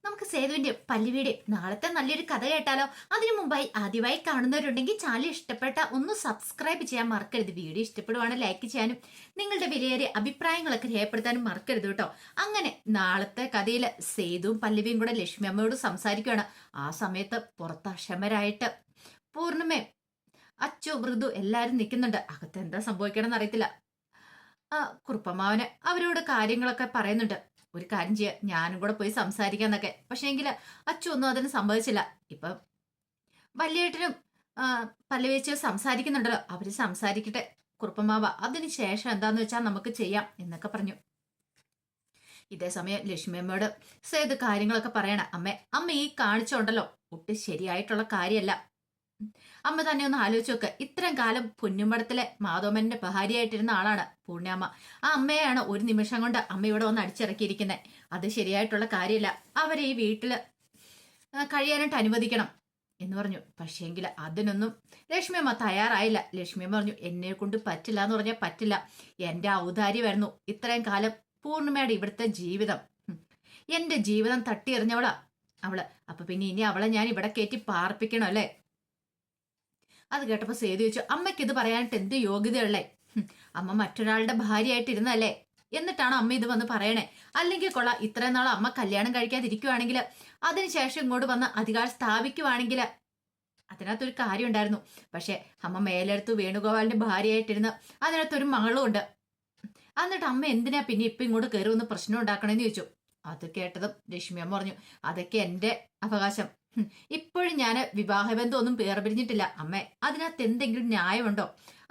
നമുക്ക് സേതുവിന്റെ പല്ലുവീട് നാളത്തെ നല്ലൊരു കഥ കേട്ടാലോ? അതിനു മുമ്പായി ആദ്യമായി കാണുന്നവരുണ്ടെങ്കിൽ ചാനൽ ഇഷ്ടപ്പെട്ട ഒന്ന് സബ്സ്ക്രൈബ് ചെയ്യാൻ മറക്കരുത്. വീഡിയോ ഇഷ്ടപ്പെടുവാണ് ലൈക്ക് ചെയ്യാനും നിങ്ങളുടെ വിലയേറിയ അഭിപ്രായങ്ങളൊക്കെ രേഖപ്പെടുത്താനും മറക്കരുത് കേട്ടോ. അങ്ങനെ നാളത്തെ കഥയിൽ സേതുവും പല്ലവിയും കൂടെ ലക്ഷ്മി അമ്മയോട് സംസാരിക്കുകയാണ്. ആ സമയത്ത് പുറത്ത് അക്ഷമരായിട്ട് പൂർണ്ണിമയും അച്ചു മൃദു എല്ലാരും നിൽക്കുന്നുണ്ട്. അകത്ത് എന്താ സംഭവിക്കണമെന്ന് അറിയത്തില്ല. കുറുപ്പമാവന് അവരോട് കാര്യങ്ങളൊക്കെ പറയുന്നുണ്ട്. ഒരു കാര്യം ചെയ്യാം, ഞാനും കൂടെ പോയി സംസാരിക്കാന്നൊക്കെ. പക്ഷേ എങ്കിൽ അച്ചു ഒന്നും അതിന് സമ്മതിച്ചില്ല. ഇപ്പം വല്യേട്ടനും പല്ലവേച്ച് സംസാരിക്കുന്നുണ്ടല്ലോ, അവര് സംസാരിക്കട്ടെ കുറുപ്പമാവ, അതിന് ശേഷം എന്താന്ന് വെച്ചാൽ നമുക്ക് ചെയ്യാം എന്നൊക്കെ പറഞ്ഞു. ഇതേ സമയം ലക്ഷ്മി അമ്മയോട് സേത് കാര്യങ്ങളൊക്കെ പറയണ. അമ്മ ഈ കാണിച്ചോണ്ടല്ലോ ഒട്ടും ശരിയായിട്ടുള്ള കാര്യമല്ല. അമ്മ തന്നെ ഒന്ന് ആലോചിച്ച് നോക്ക്. ഇത്രയും കാലം പൊന്നുമടത്തിലെ മാധവമ്മന്റെ ഭാര്യയായിട്ടിരുന്ന ആളാണ് പൂർണ്ണിയമ്മ. ആ അമ്മയാണ് ഒരു നിമിഷം കൊണ്ട് അമ്മ ഇവിടെ വന്ന് അടിച്ചിറക്കിയിരിക്കുന്നത്. അത് ശരിയായിട്ടുള്ള കാര്യമില്ല. അവരെ ഈ വീട്ടില് കഴിയാനായിട്ട് അനുവദിക്കണം എന്ന് പറഞ്ഞു. പക്ഷേങ്കിൽ അതിനൊന്നും ലക്ഷ്മിയമ്മ തയ്യാറായില്ല. ലക്ഷ്മിയമ്മ പറഞ്ഞു, എന്നെ കൊണ്ട് പറ്റില്ല എന്ന് പറഞ്ഞാൽ പറ്റില്ല. എന്റെ ഔദാര്യമായിരുന്നു ഇത്രയും കാലം പൂർണ്ണിമയുടെ ഇവിടുത്തെ ജീവിതം. എന്റെ ജീവിതം തട്ടിയെറിഞ്ഞവളാ അവള്. അപ്പൊ പിന്നെ ഇനി അവളെ ഞാൻ ഇവിടെ കയറ്റി പാർപ്പിക്കണം അല്ലേ? അത് കേട്ടപ്പോ സേതു ചോദിച്ചു, അമ്മയ്ക്ക് ഇത് പറയാനായിട്ട് എന്ത് യോഗ്യതയുള്ളേ? അമ്മ മറ്റൊരാളുടെ ഭാര്യയായിട്ടിരുന്നല്ലേ, എന്നിട്ടാണ് അമ്മ ഇത് വന്ന് പറയണേ? അല്ലെങ്കിൽ കൊള്ളാം, ഇത്രയും നാൾ അമ്മ കല്യാണം കഴിക്കാതിരിക്കുവാണെങ്കിൽ അതിനുശേഷം ഇങ്ങോട്ട് വന്ന് അധികാരം സ്ഥാപിക്കുവാണെങ്കിൽ അതിനകത്തൊരു കാര്യം ഉണ്ടായിരുന്നു. പക്ഷെ അമ്മ മേലെടുത്ത് വേണുഗോപാലിന്റെ ഭാര്യയായിട്ടിരുന്ന് അതിനകത്തൊരു മകളും ഉണ്ട്. എന്നിട്ട് അമ്മ എന്തിനാ പിന്നെ ഇപ്പൊ ഇങ്ങോട്ട് കയറി വന്ന് പ്രശ്നം ഉണ്ടാക്കണേന്ന് ചോദിച്ചു. അത് കേട്ടതും ലക്ഷ്മി അമ്മ പറഞ്ഞു, അതൊക്കെ എന്റെ അവകാശം. ഇപ്പോഴും ഞാൻ വിവാഹബന്ധം ഒന്നും വേർപിരിഞ്ഞിട്ടില്ല അമ്മേ. അതിനകത്ത് എന്തെങ്കിലും ന്യായമുണ്ടോ?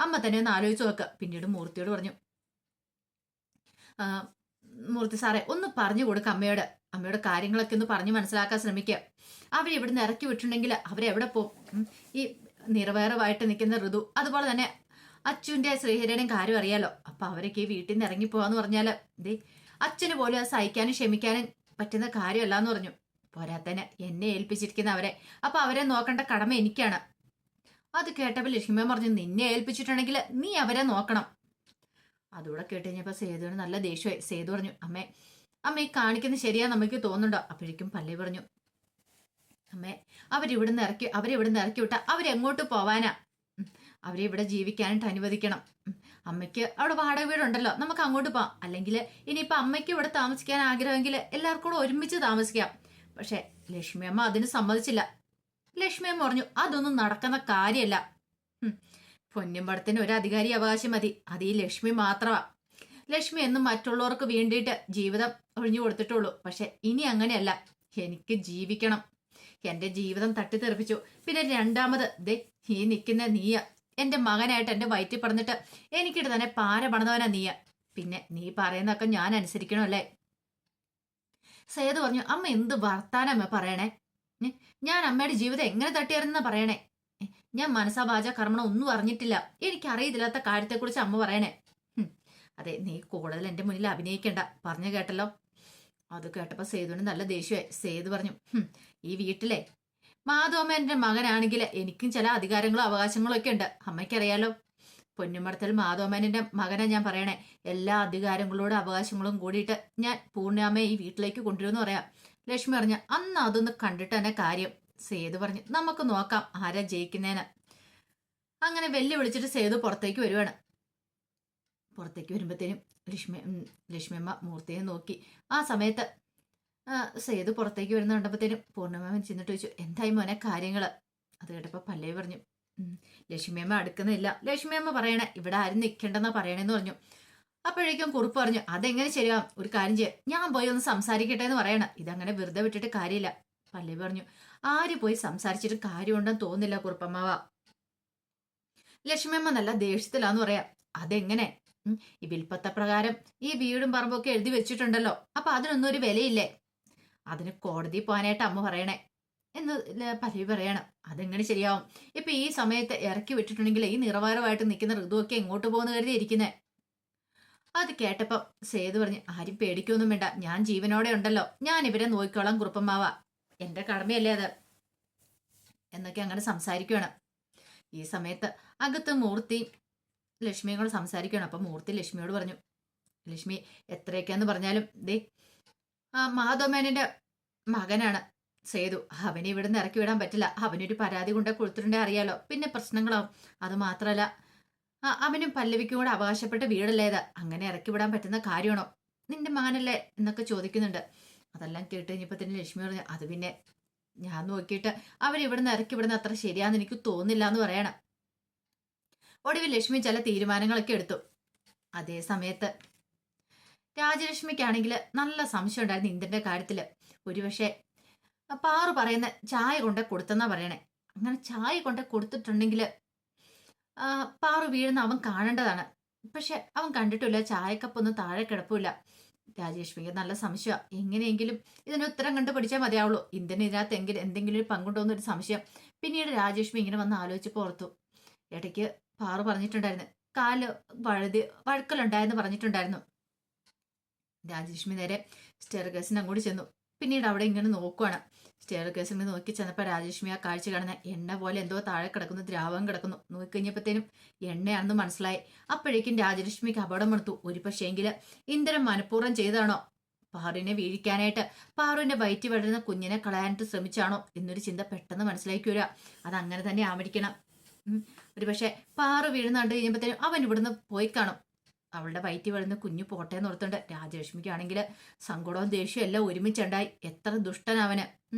അമ്മ തന്നെ ഒന്ന് ആലോചിച്ച് നോക്ക്. പിന്നീട് മൂർത്തിയോട് പറഞ്ഞു, മൂർത്തി സാറേ ഒന്ന് പറഞ്ഞു കൊടുക്ക അമ്മയോട്. അമ്മയുടെ കാര്യങ്ങളൊക്കെ ഒന്ന് പറഞ്ഞു മനസ്സിലാക്കാൻ ശ്രമിക്കുക. അവരിവിടുന്ന് ഇറക്കി വിട്ടിട്ടുണ്ടെങ്കിൽ അവരെവിടെ പോകും? ഈ നിറവേറവായിട്ട് നിൽക്കുന്ന ഋതു, അതുപോലെ തന്നെ അച്ഛൻ്റെ ശ്രീഹരിയുടെയും കാര്യം അറിയാലോ. അപ്പൊ അവരൊക്കെ ഈ വീട്ടിൽ നിന്ന് ഇറങ്ങിപ്പോവാന്ന് പറഞ്ഞാല് അച്ഛന് പോലും അത് സഹിക്കാനും ക്ഷമിക്കാനും പറ്റുന്ന കാര്യമല്ല എന്ന് പറഞ്ഞു. പോരാത്തന്നെ എന്നെ ഏൽപ്പിച്ചിരിക്കുന്ന അവരെ, അപ്പൊ അവരെ നോക്കേണ്ട കടമ എനിക്കാണ്. അത് കേട്ടപ്പോൾ ലക്ഷ്മിയമ്മ പറഞ്ഞു, നിന്നെ ഏൽപ്പിച്ചിട്ടുണ്ടെങ്കിൽ നീ അവരെ നോക്കണം. അതുകൂടെ കേട്ട് കഴിഞ്ഞപ്പോ സേതുവിന് നല്ല ദേഷ്യമായി. സേതു പറഞ്ഞു, അമ്മ ഈ കാണിക്കുന്നത് ശരിയാ നമുക്ക് തോന്നുന്നുണ്ടോ? അപ്പോഴേക്കും പല്ലവി പറഞ്ഞു, അമ്മേ അവരെ ഇവിടുന്ന് ഇറക്കി വിട്ടാ അവരെങ്ങോട്ട് പോവാനാ? അവരെ ഇവിടെ ജീവിക്കാനായിട്ട് അനുവദിക്കണം. അമ്മയ്ക്ക് അവിടെ വാടക വീടുണ്ടല്ലോ, നമുക്ക് അങ്ങോട്ട് പോവാം. അല്ലെങ്കിൽ ഇനിയിപ്പൊ അമ്മയ്ക്ക് ഇവിടെ താമസിക്കാൻ ആഗ്രഹമെങ്കിൽ എല്ലാവർക്കും കൂടെ ഒരുമിച്ച് താമസിക്കാം. പക്ഷെ ലക്ഷ്മിയമ്മ അതിന് സമ്മതിച്ചില്ല. ലക്ഷ്മിയമ്മ പറഞ്ഞു, അതൊന്നും നടക്കുന്ന കാര്യമല്ല. പൊന്നുംപടത്തിന് ഒരു അധികാരി അവകാശം മതി, അത് ഈ ലക്ഷ്മി മാത്രമാ. ലക്ഷ്മി എന്നും മറ്റുള്ളവർക്ക് വേണ്ടിയിട്ട് ജീവിതം ഒഴിഞ്ഞു കൊടുത്തിട്ടുള്ളൂ. പക്ഷെ ഇനി അങ്ങനെയല്ല, എനിക്ക് ജീവിക്കണം. എന്റെ ജീവിതം തട്ടിത്തെറിപ്പിച്ചു. പിന്നെ രണ്ടാമത് ഈ നിൽക്കുന്ന നീയ എന്റെ മകനായിട്ട് എന്റെ വയറ്റിൽ പറഞ്ഞിട്ട് എനിക്കിട്ട് തന്നെ പാര പണിതവനാ നീയ. പിന്നെ നീ പറയുന്നതൊക്കെ ഞാൻ അനുസരിക്കണമല്ലേ? സേതു പറഞ്ഞു, അമ്മ എന്ത് വർത്താനമ്മ പറയണേ? ഞാൻ അമ്മയുടെ ജീവിതം എങ്ങനെ തട്ടിയെറിഞ്ഞ പറയണേ? ഞാൻ മനസ്സാ വാച കർമ്മണം ഒന്നും അറിഞ്ഞിട്ടില്ല. എനിക്കറിയത്തില്ലാത്ത കാര്യത്തെക്കുറിച്ച് അമ്മ പറയണേ. അതെ, നീ കൂടുതൽ എന്റെ മുന്നിൽ അഭിനയിക്കണ്ട, പറഞ്ഞു കേട്ടല്ലോ. അത് കേട്ടപ്പോ സേതുവിന് നല്ല ദേഷ്യമായി. സേതു പറഞ്ഞു, ഈ വീട്ടിലെ മാധവമ്മേന്റെ മകനാണെങ്കിൽ എനിക്കും ചില അധികാരങ്ങളും അവകാശങ്ങളും ഒക്കെ ഉണ്ട്. അമ്മയ്ക്കറിയാലോ. പൊന്നുമടത്തിൽ മാധവമ്മേന്റെ മകനെ ഞാൻ പറയണേ, എല്ലാ അധികാരങ്ങളോടും അവകാശങ്ങളും കൂടിയിട്ട് ഞാൻ പൂർണ്ണിമയെ ഈ വീട്ടിലേക്ക് കൊണ്ടുവരുമെന്ന് പറയാം. ലക്ഷ്മി പറഞ്ഞ, അന്ന് അതൊന്ന് കണ്ടിട്ട് തന്നെ കാര്യം. സേതു പറഞ്ഞു, നമുക്ക് നോക്കാം ആരാ ജയിക്കുന്നേന്. അങ്ങനെ വെല്ലുവിളിച്ചിട്ട് സേതു പുറത്തേക്ക് വരുവാണ്. പുറത്തേക്ക് വരുമ്പോഴത്തേനും ലക്ഷ്മിയമ്മ മൂർത്തിയെ നോക്കി. ആ സമയത്ത് സേതു പുറത്തേക്ക് വരുന്ന കണ്ടപ്പോഴത്തേനും പൂർണ്ണിമ ചെന്നിട്ട് ചോദിച്ചു, എന്തായി മോനെ കാര്യങ്ങള്? അത് കേട്ടപ്പോ പല്ലവി പറഞ്ഞു, ലക്ഷ്മിയമ്മ അടുക്കുന്നില്ല. ലക്ഷ്മിയമ്മ പറയണേ ഇവിടെ ആരും നിൽക്കണ്ടെന്നാ പറയണേന്ന് പറഞ്ഞു. അപ്പോഴേക്കും കുറുപ്പ് പറഞ്ഞു, അതെങ്ങനെ ശരിയാവും? ഒരു കാര്യം ചെയ്യാം, ഞാൻ പോയി ഒന്ന് സംസാരിക്കട്ടെ എന്ന് പറയണ. ഇതങ്ങനെ വെറുതെ വിട്ടിട്ട് കാര്യമില്ല. പല്ലവി പറഞ്ഞു, ആര് പോയി സംസാരിച്ചിട്ട് കാര്യമുണ്ടെന്ന് തോന്നില്ല കുറുപ്പമ്മാവ. ലക്ഷ്മിയമ്മ നല്ല ദേഷ്യത്തിലാന്ന് പറയാം. അതെങ്ങനെ? ഈ വിൽപ്പത്തപ്രകാരം ഈ വീടും പറമ്പൊക്കെ എഴുതി വെച്ചിട്ടുണ്ടല്ലോ, അപ്പൊ അതിനൊന്നും ഒരു വിലയില്ലേ? അതിന് കോടതി പോകാനായിട്ട് അമ്മ പറയണേ എന്ന് പല്ലവി പറയണം. അതെങ്ങനെ ശരിയാവും? ഇപ്പൊ ഈ സമയത്ത് ഇറക്കി വിട്ടിട്ടുണ്ടെങ്കിൽ ഈ നിറവാരമായിട്ട് നിൽക്കുന്ന ഋതുവൊക്കെ എങ്ങോട്ട് പോകുന്ന കരുതി ഇരിക്കുന്നേ. അത് കേട്ടപ്പോ സേതു പറഞ്ഞു, ആരും പേടിക്കൊന്നും വേണ്ട, ഞാൻ ജീവനോടെ ഉണ്ടല്ലോ, ഞാൻ ഇവരെ നോക്കിക്കോളാം കുറുപ്പമ്മാവ, എന്റെ കടമയല്ലേ അത് എന്നൊക്കെ അങ്ങനെ സംസാരിക്കുകയാണ്. ഈ സമയത്ത് അകത്ത് മൂർത്തി ലക്ഷ്മിയും കൂടെ സംസാരിക്കുകയാണ്. അപ്പൊ മൂർത്തി ലക്ഷ്മിയോട് പറഞ്ഞു, ലക്ഷ്മി എത്രയൊക്കെയാന്ന് പറഞ്ഞാലും മാധവമേനന്റെ മകനാണ് സേതു. അവനെ ഇവിടുന്ന് ഇറക്കി വിടാൻ പറ്റില്ല. അവനൊരു പരാതി കൊണ്ട് കൊടുത്തിട്ടുണ്ടേ അറിയാലോ, പിന്നെ പ്രശ്നങ്ങളാവും. അത് മാത്രല്ല, അവനും പല്ലവിക്കും കൂടെ അവകാശപ്പെട്ട വീടല്ലേ ഇത്. അങ്ങനെ ഇറക്കി വിടാൻ പറ്റുന്ന കാര്യമാണോ? നിന്റെ മകനല്ലേ എന്നൊക്കെ ചോദിക്കുന്നുണ്ട്. അതെല്ലാം കേട്ട് കഴിഞ്ഞപ്പോ തന്നെ ലക്ഷ്മി പറഞ്ഞു, അത് പിന്നെ ഞാൻ നോക്കിയിട്ട് അവരിവിടുന്ന് ഇറക്കി വിടുന്ന അത്ര ശരിയാന്ന് എനിക്ക് തോന്നില്ല എന്ന് പറയണം. ഒടുവിൽ ലക്ഷ്മി ചില തീരുമാനങ്ങളൊക്കെ എടുത്തു. അതേ സമയത്ത് രാജലക്ഷ്മിക്കാണെങ്കിൽ നല്ല സംശയം ഉണ്ടായിരുന്നു ഇന്ദന്റെ കാര്യത്തില്. ഒരുപക്ഷെ പാറു പറയുന്ന ചായ കൊണ്ട് കൊടുത്തെന്നാ പറയണേ. അങ്ങനെ ചായ കൊണ്ട് കൊടുത്തിട്ടുണ്ടെങ്കിൽ പാറു വീഴുന്ന അവൻ കാണേണ്ടതാണ്. പക്ഷെ അവൻ കണ്ടിട്ടില്ല. ചായക്കപ്പൊന്നും താഴെ കിടപ്പില്ല. രാജലക്ഷ്മിക്ക് നല്ല സംശയം. എങ്ങനെയെങ്കിലും ഇതിന് ഉത്തരം കണ്ടുപിടിച്ചാൽ മതിയാവുള്ളൂ. ഇന്ദന് ഇതിനകത്ത് എന്തെങ്കിലും ഒരു പങ്കുണ്ടോന്നൊരു സംശയം. പിന്നീട് രാജലക്ഷ്മി ഇങ്ങനെ വന്ന് ആലോചിച്ച് ഓർത്തു. ഇടയ്ക്ക് പാറു പറഞ്ഞിട്ടുണ്ടായിരുന്നു കാല് വഴുക്കലുണ്ടായെന്ന് പറഞ്ഞിട്ടുണ്ടായിരുന്നു. രാജലക്ഷ്മി നേരെ സ്റ്റെയർ കേസിന് അങ്ങോട്ട് ചെന്നു. പിന്നീട് അവിടെ ഇങ്ങനെ നോക്കുവാണ്. സ്റ്റെയർ കേസിന് നോക്കി ചെന്നപ്പോൾ രാജലക്ഷ്മി ആ കാഴ്ച കാണുന്ന എണ്ണ പോലെ എന്തോ താഴെ കിടക്കുന്നു, ദ്രാവകം കിടക്കുന്നു. നോക്കിക്കഴിഞ്ഞപ്പോഴത്തേനും എണ്ണയാണെന്ന് മനസ്സിലായി. അപ്പോഴേക്കും രാജലക്ഷ്മിക്ക് അപകടം എടുത്തു. ഒരു പക്ഷേങ്കിൽ ഇന്ദ്രൻ മനഃപൂർവ്വം ചെയ്താണോ പാറുവിനെ വീഴിക്കാനായിട്ട്, പാറുവിന്റെ വയറ്റി വളരുന്ന കുഞ്ഞിനെ കളയാനായിട്ട് ശ്രമിച്ചാണോ എന്നൊരു ചിന്ത പെട്ടെന്ന് മനസ്സിലാക്കിയൂല. അതങ്ങനെ തന്നെ ആവരിക്കണം. ഒരു പക്ഷെ പാറു വീഴുന്ന കണ്ടു കഴിയുമ്പോഴത്തേനും അവൻ ഇവിടുന്ന് പോയി കാണും. അവളുടെ വയറ്റി വളരുന്ന കുഞ്ഞു പോട്ടേന്ന് ഓർത്തുണ്ട്. രാജലക്ഷ്മിക്കാണെങ്കിൽ സങ്കടവും ദേഷ്യവും എല്ലാം ഒരുമിച്ചുണ്ടായി. എത്ര ദുഷ്ടനവന്.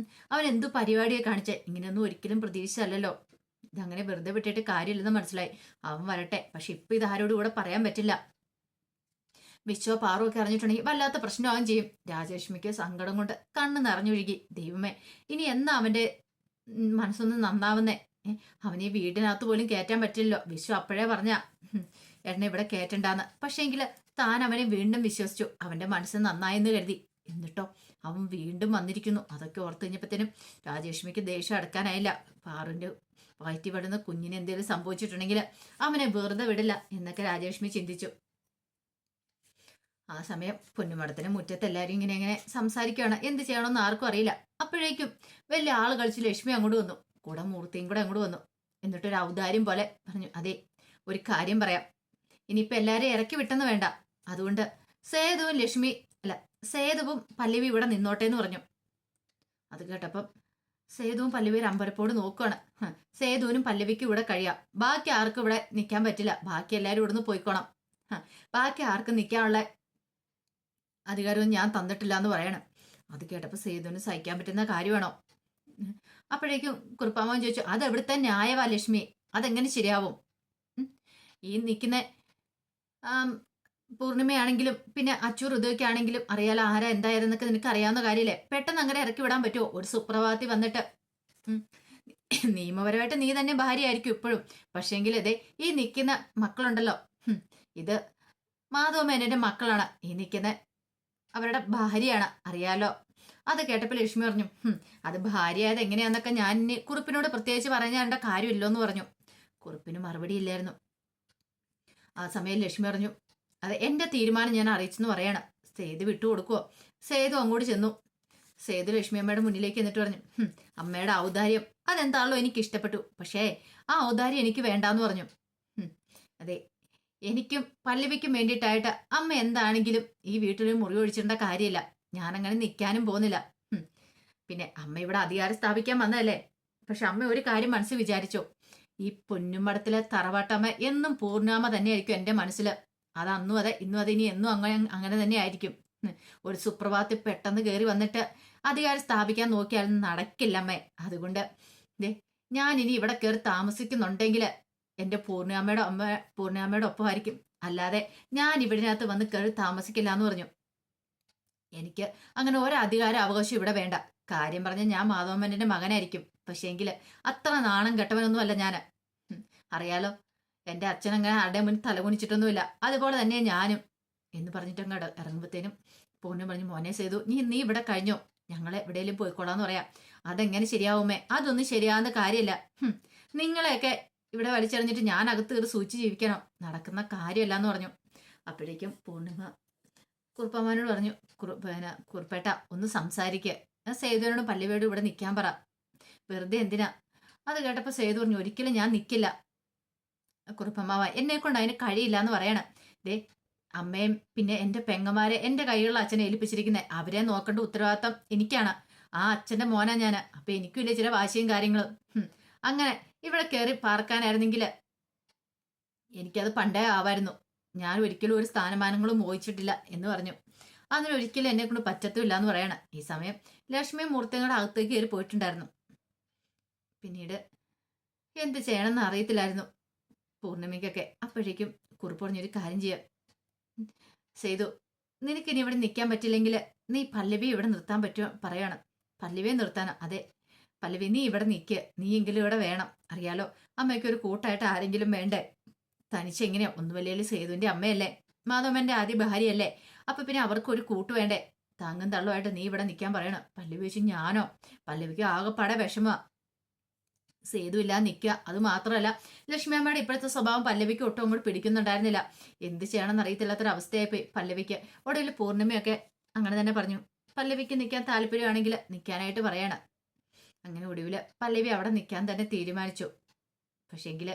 അവൻ എന്തു പരിപാടിയെ കാണിച്ചേ. ഇങ്ങനെയൊന്നും ഒരിക്കലും പ്രതീക്ഷിച്ചല്ലോ. ഇതങ്ങനെ വെറുതെ വിട്ടിട്ട് കാര്യമില്ലെന്ന് മനസ്സിലായി. അവൻ വരട്ടെ. പക്ഷെ ഇപ്പൊ ഇതാരോടും കൂടെ പറയാൻ പറ്റില്ല. വിശ്വ പാറുവൊക്കെ അറിഞ്ഞിട്ടുണ്ടെങ്കിൽ വല്ലാത്ത പ്രശ്നമാകും ചെയ്യും. രാജലക്ഷ്മിക്ക് സങ്കടം കൊണ്ട് കണ്ണ് നിറഞ്ഞൊഴുകി. ദൈവമേ, ഇനി എന്നാ അവന്റെ മനസ്സൊന്ന് നന്നാവുന്നേ. അവനെ വീടിനകത്ത് പോലും കയറ്റാൻ പറ്റില്ലല്ലോ. വിശ്വ അപ്പോഴേ പറഞ്ഞ എന്നെ ഇവിടെ കയറ്റണ്ടാന്ന്. പക്ഷേങ്കിൽ താൻ അവനെ വീണ്ടും വിശ്വസിച്ചു. അവന്റെ മനസ്സ് നന്നായെന്ന് കരുതി. എന്നിട്ടോ അവൻ വീണ്ടും വന്നിരിക്കുന്നു. അതൊക്കെ ഓർത്ത് കഴിഞ്ഞപ്പോഴത്തേനും രാജലക്ഷ്മിക്ക് ദേഷ്യം അടക്കാനായില്ല. പാറുവിന്റെ വയറ്റി വിടുന്ന കുഞ്ഞിന് എന്തെങ്കിലും സംഭവിച്ചിട്ടുണ്ടെങ്കിൽ അവനെ വെറുതെ വിടില്ല എന്നൊക്കെ രാജലക്ഷ്മി ചിന്തിച്ചു. ആ സമയം പൊന്നുമടത്തിന് മുറ്റത്ത് എല്ലാവരും ഇങ്ങനെ സംസാരിക്കുകയാണ്. എന്ത് ചെയ്യണമെന്ന് ആർക്കും അറിയില്ല. അപ്പോഴേക്കും വലിയ ആള് കളിച്ച് ലക്ഷ്മി അങ്ങോട്ട് വന്നു. കൂടെ മൂർത്തിയും കൂടെ അങ്ങോട്ട് വന്നു. എന്നിട്ടൊരു ഔദാര്യം പോലെ പറഞ്ഞു, അതെ ഒരു കാര്യം പറയാം. ഇനിയിപ്പോ എല്ലാരെയും ഇറക്കി വിട്ടെന്ന് വേണ്ട. അതുകൊണ്ട് സേതുവും പല്ലവി ഇവിടെ നിന്നോട്ടെ എന്ന് പറഞ്ഞു. അത് കേട്ടപ്പം സേതുവും പല്ലവി ഒരു അമ്പരപ്പോട് നോക്കുകയാണ്. സേതുവിനും പല്ലവിക്കും ഇവിടെ കഴിയാം. ബാക്കി ആർക്കും ഇവിടെ നിൽക്കാൻ പറ്റില്ല. ബാക്കി എല്ലാവരും ഇവിടുന്ന് പോയിക്കോണം. ബാക്കി ആർക്കും നിൽക്കാനുള്ള അധികാരവും ഞാൻ തന്നിട്ടില്ല എന്ന് പറയണം. അത് കേട്ടപ്പോൾ സേതുവിന് സഹിക്കാൻ പറ്റുന്ന കാര്യമാണോ? അപ്പോഴേക്കും കുറുപ്പാമ്മൻ ചോദിച്ചു, അത് എവിടുത്തെ ന്യായവാ ലക്ഷ്മി? അതെങ്ങനെ ശരിയാവും? ഈ നിൽക്കുന്ന പൂർണിമയാണെങ്കിലും പിന്നെ അച്ചു ഋതുവൊക്കെ ആണെങ്കിലും അറിയാലോ ആരാ എന്തായിരുന്നൊക്കെ നിനക്ക് അറിയാവുന്ന കാര്യമില്ലേ. പെട്ടെന്ന് അങ്ങനെ ഇറക്കി വിടാൻ പറ്റുമോ? ഒരു സുപ്രഭാതത്തിൽ വന്നിട്ട് നിയമപരമായിട്ട് നീ തന്നെ ഭാര്യയായിരിക്കും ഇപ്പോഴും. പക്ഷേങ്കിൽ അതെ ഈ നിൽക്കുന്ന മക്കളുണ്ടല്ലോ, ഇത് മാധവമേനന്റെ മക്കളാണ്. ഈ നിൽക്കുന്ന അവരുടെ ഭാര്യയാണ്, അറിയാലോ. അത് കേട്ടപ്പോൾ ലക്ഷ്മി പറഞ്ഞു, അത് ഭാര്യയായത് എങ്ങനെയാന്നൊക്കെ ഞാൻ ഇനി കുറുപ്പിനോട് പ്രത്യേകിച്ച് പറഞ്ഞാണ്ട കാര്യമില്ലോ എന്ന് പറഞ്ഞു. കുറുപ്പിന് മറുപടി ഇല്ലായിരുന്നു. ആ സമയം ലക്ഷ്മി പറഞ്ഞു, അത് എന്റെ തീരുമാനം ഞാൻ അറിയിച്ചെന്ന് പറയാണ്. സേതു വിട്ടുകൊടുക്കുവോ? സേതു അങ്ങോട്ട് ചെന്നു. സേതു ലക്ഷ്മി അമ്മയുടെ മുന്നിലേക്ക് എന്നിട്ട് പറഞ്ഞു, അമ്മയുടെ ഔദാര്യം അതെന്താണല്ലോ എനിക്ക് ഇഷ്ടപ്പെട്ടു. പക്ഷേ ആ ഔദാര്യം എനിക്ക് വേണ്ടാന്ന് പറഞ്ഞു. അതെ, എനിക്കും പല്ലവിക്കും വേണ്ടിയിട്ടായിട്ട് അമ്മ എന്താണെങ്കിലും ഈ വീട്ടിൽ മുറി ഒഴിച്ചിടേണ്ട കാര്യമില്ല. ഞാനങ്ങനെ നിൽക്കാനും പോകുന്നില്ല. പിന്നെ അമ്മ ഇവിടെ അധികാരം സ്ഥാപിക്കാൻ വന്നതല്ലേ. പക്ഷെ അമ്മ ഒരു കാര്യം മനസ്സിൽ വിചാരിച്ചോ, ഈ പൊന്നുമടത്തിലെ തറവാട്ടമ്മ എന്നും പൂർണ്ണാമ തന്നെയായിരിക്കും എൻ്റെ മനസ്സിൽ. അത് അന്നും അതെ ഇന്നും അതെ ഇനി എന്നും അങ്ങനെ തന്നെ ആയിരിക്കും. ഒരു സുപ്രഭാതത്തിൽ പെട്ടെന്ന് കയറി വന്നിട്ട് അധികാരം സ്ഥാപിക്കാൻ നോക്കിയാൽ നടക്കില്ല അമ്മേ. അതുകൊണ്ട് ഞാൻ ഇനി ഇവിടെ കയറി താമസിക്കുന്നുണ്ടെങ്കിൽ എൻ്റെ പൂർണ്ണാമ്മയുടെ ഒപ്പമായിരിക്കും. അല്ലാതെ ഞാൻ ഇവിടിനകത്ത് വന്ന് കയറി താമസിക്കില്ല എന്ന് പറഞ്ഞു. എനിക്ക് അങ്ങനെ ഒരു അധികാര അവകാശം ഇവിടെ വേണ്ട. കാര്യം പറഞ്ഞ ഞാൻ മാധവമ്മന്റെ മകനായിരിക്കും. പക്ഷേങ്കിൽ അത്ര നാണം കെട്ടവനൊന്നും അല്ല ഞാൻ. അറിയാലോ, എൻ്റെ അച്ഛനങ്ങനെ ആരുടെ മുന്നിൽ തലകുനിച്ചിട്ടൊന്നുമില്ല. അതുപോലെ തന്നെ ഞാനും എന്ന് പറഞ്ഞിട്ടങ്ങ് ഇറങ്ങുമ്പോഴത്തേനും പൂർണ്ണം പറഞ്ഞു, മോനെ സേതു നീ ഇവിടെ കഴിഞ്ഞോ, ഞങ്ങളെ എവിടെയെങ്കിലും പോയിക്കോളാന്ന് പറയാം. അതെങ്ങനെ ശരിയാവുമേ? അതൊന്നും ശരിയാവുന്ന കാര്യമില്ല. നിങ്ങളെയൊക്കെ ഇവിടെ വലിച്ചെറിഞ്ഞിട്ട് ഞാൻ അകത്ത് കയറി സൂചിച്ച് ജീവിക്കണം, നടക്കുന്ന കാര്യമല്ല എന്ന് പറഞ്ഞു. അപ്പോഴേക്കും പൂർണിമ കുറുപ്പമ്മനോട് പറഞ്ഞു, കുറുപ്പേട്ട ഒന്ന് സംസാരിക്കുക. സേതുവിനോട് പല്ലവിയോട് ഇവിടെ നിൽക്കാൻ പറ. വെറുതെ എന്തിനാ? അത് കേട്ടപ്പോൾ സേതു പറഞ്ഞു, ഒരിക്കലും ഞാൻ നിൽക്കില്ല കുറുപ്പമ്മാവ, എന്നെ കൊണ്ട് അതിന് കഴിയില്ല എന്ന് പറയണം. അമ്മയും പിന്നെ എൻ്റെ പെങ്ങന്മാരെ എൻ്റെ കൈയുള്ള അച്ഛനെ ഏൽപ്പിച്ചിരിക്കുന്നത്. അവരെ നോക്കേണ്ട ഉത്തരവാദിത്തം എനിക്കാണ്. ആ അച്ഛന്റെ മോനാ ഞാൻ. അപ്പൊ എനിക്കും ഇല്ലേ ചില വാശിയും കാര്യങ്ങളും. അങ്ങനെ ഇവിടെ കയറി പാർക്കാനായിരുന്നെങ്കിൽ എനിക്കത് പണ്ടേ ആവായിരുന്നു. ഞാൻ ഒരിക്കലും ഒരു സ്ഥാനമാനങ്ങളും മോഹിച്ചിട്ടില്ല എന്ന് പറഞ്ഞു. അതിന് ഒരിക്കലും എന്നെ കൊണ്ട് പറ്റത്തുമില്ല എന്ന് പറയണം. ഈ സമയം ലക്ഷ്മിയും മൂർത്തിയുടെ അകത്തേക്ക് കയറി പോയിട്ടുണ്ടായിരുന്നു. പിന്നീട് എന്ത് ചെയ്യണമെന്ന് അറിയത്തില്ലായിരുന്നു പൂർണിമയ്ക്കൊക്കെ. അപ്പോഴേക്കും കുറിപ്പ് പറഞ്ഞൊരു കാര്യം ചെയ്യാം ചെയ്തു, നിനക്കിനി ഇവിടെ നിൽക്കാൻ പറ്റില്ലെങ്കിൽ നീ പല്ലവി ഇവിടെ നിർത്താൻ പറ്റുമോ പറയണം. പല്ലവിയെ നിർത്താനോ? അതെ പല്ലവി, നീ ഇവിടെ നിൽക്കുക. നീ എങ്കിലും ഇവിടെ വേണം. അറിയാലോ അമ്മയ്ക്ക് ഒരു കൂട്ടായിട്ട് ആരെങ്കിലും വേണ്ടേ? തനിച്ചെങ്ങനെയാ? ഒന്നുമല്ലേലും സേതുവിന്റെ അമ്മയല്ലേ, മാധവന്റെ ആദ്യ ഭാര്യയല്ലേ. അപ്പൊ പിന്നെ അവർക്ക് ഒരു കൂട്ട് വേണ്ടേ? താങ്ങും തള്ളുമായിട്ട് നീ ഇവിടെ നിൽക്കാൻ പറയണം. പല്ലവി വെച്ച് ഞാനോ? പല്ലവിക്ക് ആകെപ്പാടെ വിഷമ സേതു ഇല്ലാതെ നിൽക്കുക. അത് മാത്രമല്ല ലക്ഷ്മി അമ്മയുടെ ഇപ്പോഴത്തെ സ്വഭാവം പല്ലവിക്ക് ഒട്ടും അങ്ങോട്ട് പിടിക്കുന്നുണ്ടായിരുന്നില്ല. എന്ത് ചെയ്യണമെന്ന് അറിയത്തില്ലാത്തൊരവസ്ഥയായിപ്പോയി പല്ലവിക്ക്. ഒടുവിൽ പൂർണ്ണിമയൊക്കെ അങ്ങനെ തന്നെ പറഞ്ഞു, പല്ലവിക്ക് നിൽക്കാൻ താല്പര്യമാണെങ്കിൽ നിൽക്കാനായിട്ട് പറയണം. അങ്ങനെ ഒടുവിൽ പല്ലവി അവിടെ നിൽക്കാൻ തന്നെ തീരുമാനിച്ചു. പക്ഷേങ്കിൽ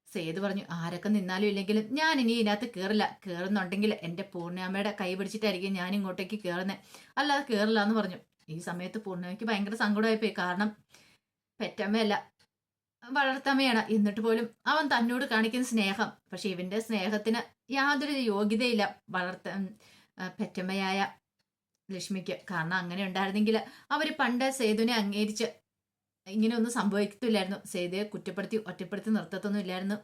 സേതു പറഞ്ഞു, ആരൊക്കെ നിന്നാലും ഇല്ലെങ്കിലും ഞാൻ ഇനി ഇതിനകത്ത് കയറില്ല. കയറുന്നുണ്ടെങ്കിൽ എൻ്റെ പൂർണ്ണിമയുടെ കൈ പിടിച്ചിട്ടായിരിക്കും ഞാൻ ഇങ്ങോട്ടേക്ക് കയറുന്നത്, അല്ലാതെ കയറില്ല എന്ന് പറഞ്ഞു. ഈ സമയത്ത് പൂർണ്ണിമയ്ക്ക് ഭയങ്കര സങ്കടമായിപ്പോയി. കാരണം പെറ്റമ്മയല്ല വളർത്തമ്മയാണ്. എന്നിട്ട് പോലും അവൻ തന്നോട് കാണിക്കുന്ന സ്നേഹം, പക്ഷെ ഇവന്റെ സ്നേഹത്തിന് യാതൊരു യോഗ്യതയില്ല പെറ്റമ്മയായ ലക്ഷ്മിക്ക്. കാരണം അങ്ങനെ ഉണ്ടായിരുന്നെങ്കിൽ അവര് പണ്ട് സേതുവിനെ അംഗീകരിച്ച് ഇങ്ങനെ ഒന്നും സംഭവിക്കത്തില്ലായിരുന്നു. സേതുയെ കുറ്റപ്പെടുത്തി ഒറ്റപ്പെടുത്തി നിർത്തത്തൊന്നും ഇല്ലായിരുന്നു.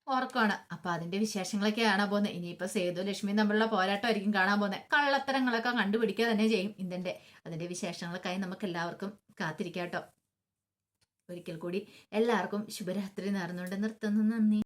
ഓർക്കാണ്. അപ്പൊ അതിന്റെ വിശേഷങ്ങളൊക്കെ കാണാൻ പോകുന്നത്. ഇനിയിപ്പോ സേതു ലക്ഷ്മി തമ്മിലുള്ള പോരാട്ടമായിരിക്കും കാണാൻ പോകുന്നത്. കള്ളത്തരങ്ങളൊക്കെ കണ്ടുപിടിക്കുക തന്നെ ചെയ്യും ഇതിന്റെ. അതിന്റെ വിശേഷങ്ങൾക്കായി നമുക്ക് എല്ലാവർക്കും കാത്തിരിക്കാം കേട്ടോ. ഒരിക്കൽ കൂടി എല്ലാവർക്കും ശുഭരാത്രി നേർന്നുകൊണ്ട് നിർത്തുന്നു. നന്ദി.